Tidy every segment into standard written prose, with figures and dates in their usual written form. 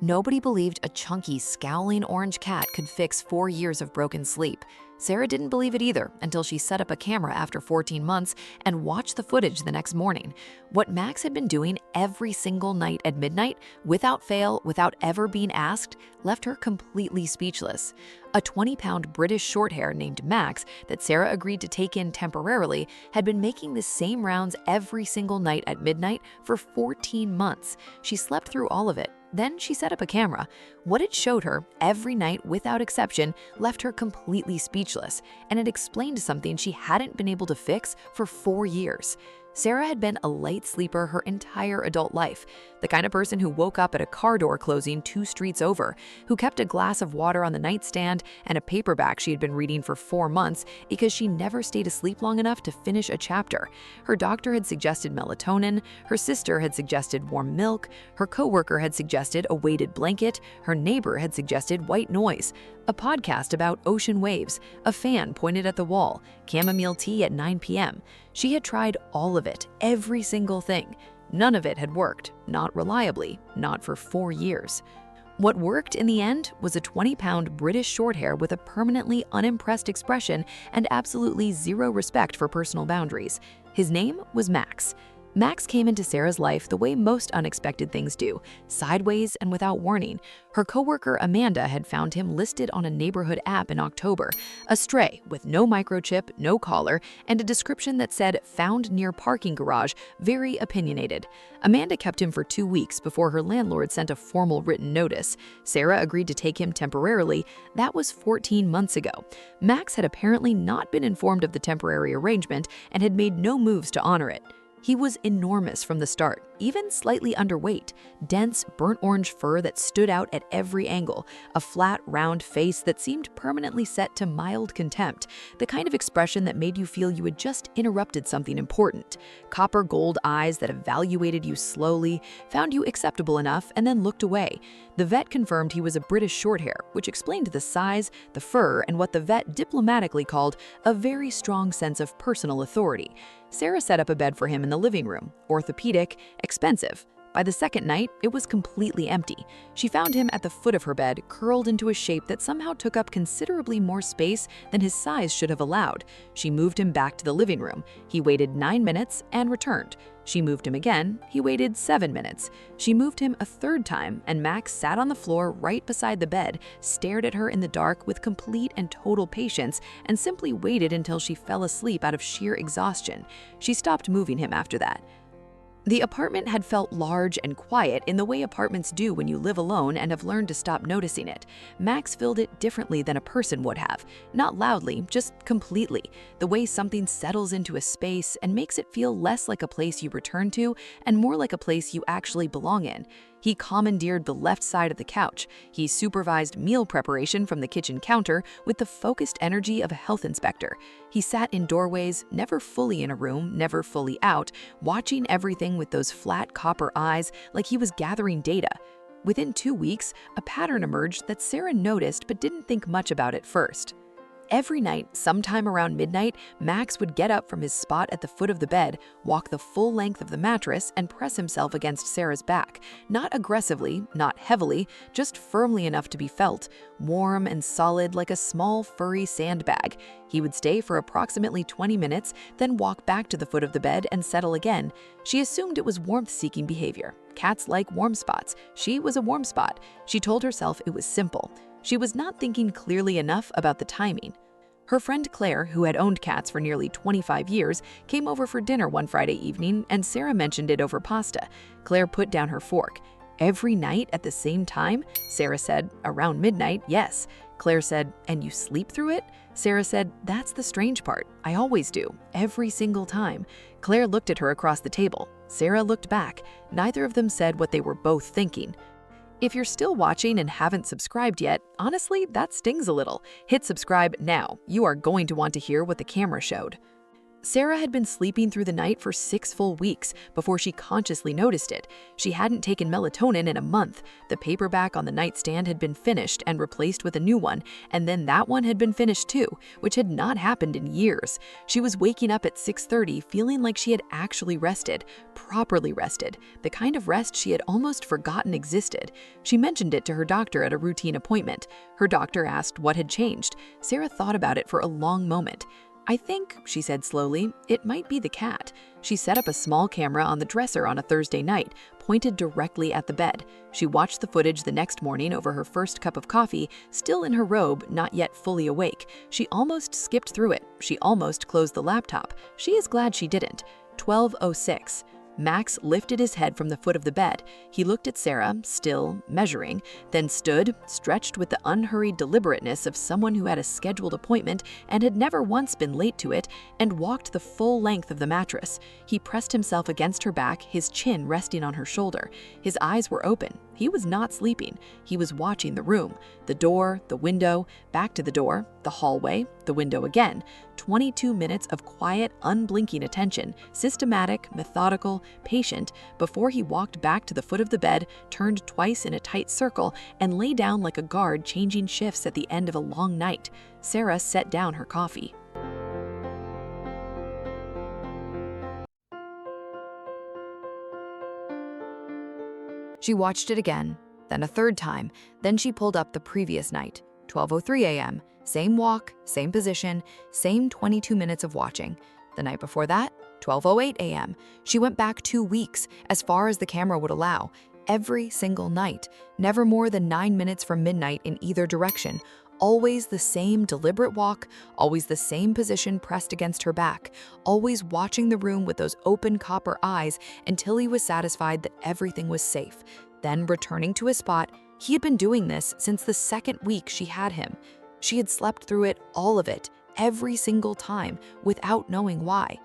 Nobody believed a chunky, scowling orange cat could fix 4 years of broken sleep. Sarah didn't believe it either until she set up a camera after 14 months and watched the footage the next morning. What Max had been doing every single night at midnight, without fail, without ever being asked, left her completely speechless. A 20-pound British Shorthair named Max that Sarah agreed to take in temporarily had been making the same rounds every single night at midnight for 14 months. She slept through all of it. Then she set up a camera. What it showed her, every night without exception, left her completely speechless, and it explained something she hadn't been able to fix for 4 years. Sarah had been a light sleeper her entire adult life, the kind of person who woke up at a car door closing 2 streets over, who kept a glass of water on the nightstand and a paperback she had been reading for 4 months because she never stayed asleep long enough to finish a chapter. Her doctor had suggested melatonin, her sister had suggested warm milk, her coworker had suggested a weighted blanket, her neighbor had suggested white noise, a podcast about ocean waves, a fan pointed at the wall, chamomile tea at 9 p.m. She had tried all of it, every single thing. None of it had worked, not reliably, not for 4 years. What worked in the end was a 20-pound British Shorthair with a permanently unimpressed expression and absolutely zero respect for personal boundaries. His name was Max. Max came into Sarah's life the way most unexpected things do, sideways and without warning. Her coworker Amanda had found him listed on a neighborhood app in October, a stray with no microchip, no collar, and a description that said "found near parking garage," very opinionated. Amanda kept him for 2 weeks before her landlord sent a formal written notice. Sarah agreed to take him temporarily. That was 14 months ago. Max had apparently not been informed of the temporary arrangement and had made no moves to honor it. He was enormous from the start, even slightly underweight, dense, burnt orange fur that stood out at every angle, a flat, round face that seemed permanently set to mild contempt, the kind of expression that made you feel you had just interrupted something important, copper gold eyes that evaluated you slowly, found you acceptable enough, and then looked away. The vet confirmed he was a British Shorthair, which explained the size, the fur, and what the vet diplomatically called a very strong sense of personal authority. Sarah set up a bed for him in the living room, orthopedic, expensive. By the second night, it was completely empty. She found him at the foot of her bed, curled into a shape that somehow took up considerably more space than his size should have allowed. She moved him back to the living room. He waited 9 minutes and returned. She moved him again. He waited 7 minutes. She moved him a third time, and Max sat on the floor right beside the bed, stared at her in the dark with complete and total patience, and simply waited until she fell asleep out of sheer exhaustion. She stopped moving him after that. The apartment had felt large and quiet in the way apartments do when you live alone and have learned to stop noticing it. Max filled it differently than a person would have. Not loudly, just completely. The way something settles into a space and makes it feel less like a place you return to and more like a place you actually belong in. He commandeered the left side of the couch. He supervised meal preparation from the kitchen counter with the focused energy of a health inspector. He sat in doorways, never fully in a room, never fully out, watching everything with those flat copper eyes like he was gathering data. Within 2 weeks, a pattern emerged that Sarah noticed but didn't think much about at first. Every night, sometime around midnight, Max would get up from his spot at the foot of the bed, walk the full length of the mattress, and press himself against Sarah's back. Not aggressively, not heavily, just firmly enough to be felt, warm and solid like a small, furry sandbag. He would stay for approximately 20 minutes, then walk back to the foot of the bed and settle again. She assumed it was warmth-seeking behavior. Cats like warm spots. She was a warm spot. She told herself it was simple. She was not thinking clearly enough about the timing. Her friend Claire, who had owned cats for nearly 25 years, came over for dinner one Friday evening, and Sarah mentioned it over pasta. Claire put down her fork. "Every night at the same time?" Sarah said. "Around midnight, yes." Claire said, "And you sleep through it?" Sarah said, "That's the strange part. I always do, every single time." Claire looked at her across the table. Sarah looked back. Neither of them said what they were both thinking. If you're still watching and haven't subscribed yet, honestly, that stings a little. Hit subscribe now. You are going to want to hear what the camera showed. Sarah had been sleeping through the night for 6 full weeks before she consciously noticed it. She hadn't taken melatonin in a month. The paperback on the nightstand had been finished and replaced with a new one, and then that one had been finished too, which had not happened in years. She was waking up at 6:30 feeling like she had actually rested, properly rested, the kind of rest she had almost forgotten existed. She mentioned it to her doctor at a routine appointment. Her doctor asked what had changed. Sarah thought about it for a long moment. "I think," she said slowly, "it might be the cat." She set up a small camera on the dresser on a Thursday night, pointed directly at the bed. She watched the footage the next morning over her first cup of coffee, still in her robe, not yet fully awake. She almost skipped through it. She almost closed the laptop. She is glad she didn't. 12:06. Max lifted his head from the foot of the bed. He looked at Sarah, still, measuring, then stood, stretched with the unhurried deliberateness of someone who had a scheduled appointment and had never once been late to it, and walked the full length of the mattress. He pressed himself against her back, his chin resting on her shoulder. His eyes were open. He was not sleeping. He was watching the room, the door, the window, back to the door, the hallway, the window again. 22 minutes of quiet, unblinking attention, systematic, methodical, patient, before he walked back to the foot of the bed, turned twice in a tight circle, and lay down like a guard changing shifts at the end of a long night. Sarah set down her coffee. She watched it again, then a third time. Then she pulled up the previous night, 12:03 a.m., same walk, same position, same 22 minutes of watching. The night before that, 12:08 a.m. She went back 2 weeks, as far as the camera would allow, every single night, never more than 9 minutes from midnight in either direction. Always the same deliberate walk, always the same position pressed against her back, always watching the room with those open copper eyes until he was satisfied that everything was safe. Then returning to his spot. He had been doing this since the second week she had him. She had slept through it, all of it, every single time, without knowing why.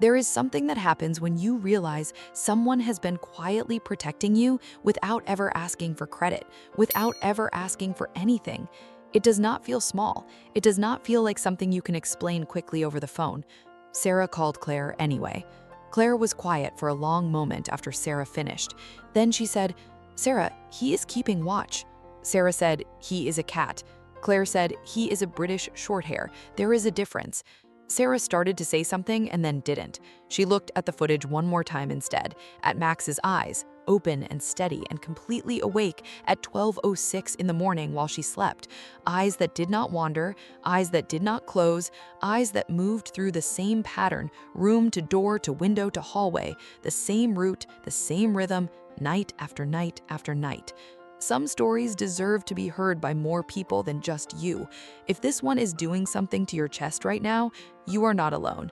There is something that happens when you realize someone has been quietly protecting you without ever asking for credit, without ever asking for anything. It does not feel small. It does not feel like something you can explain quickly over the phone. Sarah called Claire anyway. Claire was quiet for a long moment after Sarah finished. Then she said, "Sarah, he is keeping watch." Sarah said, "He is a cat." Claire said, "He is a British Shorthair. There is a difference." Sarah started to say something and then didn't. She looked at the footage one more time instead, at Max's eyes, open and steady and completely awake at 12:06 in the morning while she slept. Eyes that did not wander, eyes that did not close, eyes that moved through the same pattern, room to door to window to hallway, the same route, the same rhythm, night after night after night. Some stories deserve to be heard by more people than just you. If this one is doing something to your chest right now, you are not alone.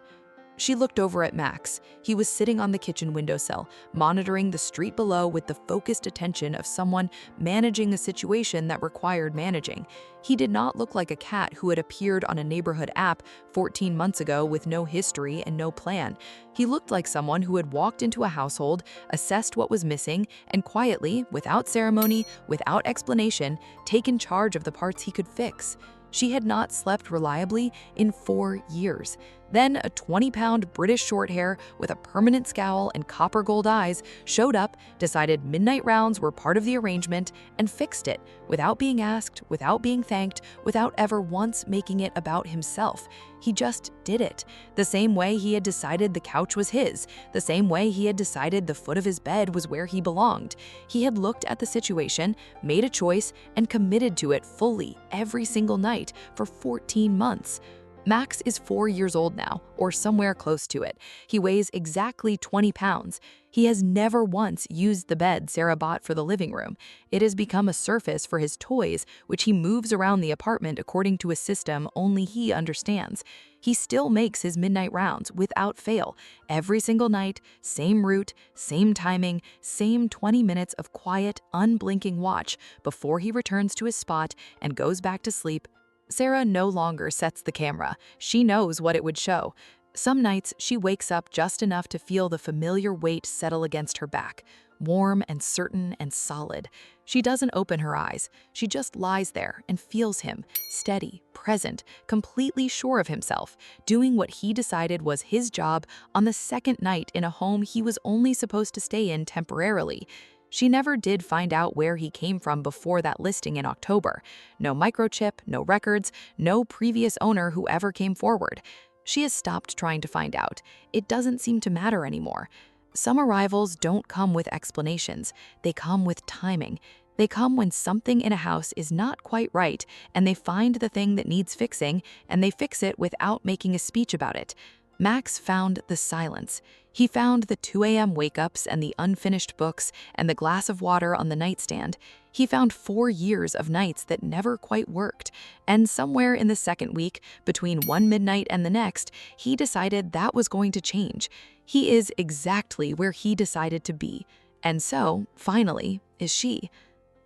She looked over at Max. He was sitting on the kitchen windowsill, monitoring the street below with the focused attention of someone managing a situation that required managing. He did not look like a cat who had appeared on a neighborhood app 14 months ago with no history and no plan. He looked like someone who had walked into a household, assessed what was missing, and quietly, without ceremony, without explanation, taken charge of the parts he could fix. She had not slept reliably in 4 years. Then a 20-pound British Shorthair with a permanent scowl and copper gold eyes showed up, decided midnight rounds were part of the arrangement, and fixed it, without being asked, without being thanked, without ever once making it about himself. He just did it. The same way he had decided the couch was his, the same way he had decided the foot of his bed was where he belonged. He had looked at the situation, made a choice, and committed to it fully every single night for 14 months. Max is 4 years old now, or somewhere close to it. He weighs exactly 20 pounds. He has never once used the bed Sarah bought for the living room. It has become a surface for his toys, which he moves around the apartment according to a system only he understands. He still makes his midnight rounds without fail. Every single night, same route, same timing, same 20 minutes of quiet, unblinking watch before he returns to his spot and goes back to sleep. Sarah no longer sets the camera. She knows what it would show. Some nights, she wakes up just enough to feel the familiar weight settle against her back. warm and certain and solid. She doesn't open her eyes. She just lies there and feels him, steady, present, completely sure of himself, doing what he decided was his job on the second night in a home he was only supposed to stay in temporarily. She never did find out where he came from before that listing in October. No microchip, no records, no previous owner who ever came forward. She has stopped trying to find out. It doesn't seem to matter anymore. Some arrivals don't come with explanations. They come with timing. They come when something in a house is not quite right, and they find the thing that needs fixing, and they fix it without making a speech about it. Max found the silence. He found the 2 a.m. wake-ups and the unfinished books and the glass of water on the nightstand. He found 4 years of nights that never quite worked. And somewhere in the second week, between one midnight and the next, he decided that was going to change. He is exactly where he decided to be. And so, finally, is she.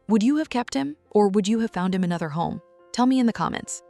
Would you have kept him, or would you have found him another home? Tell me in the comments.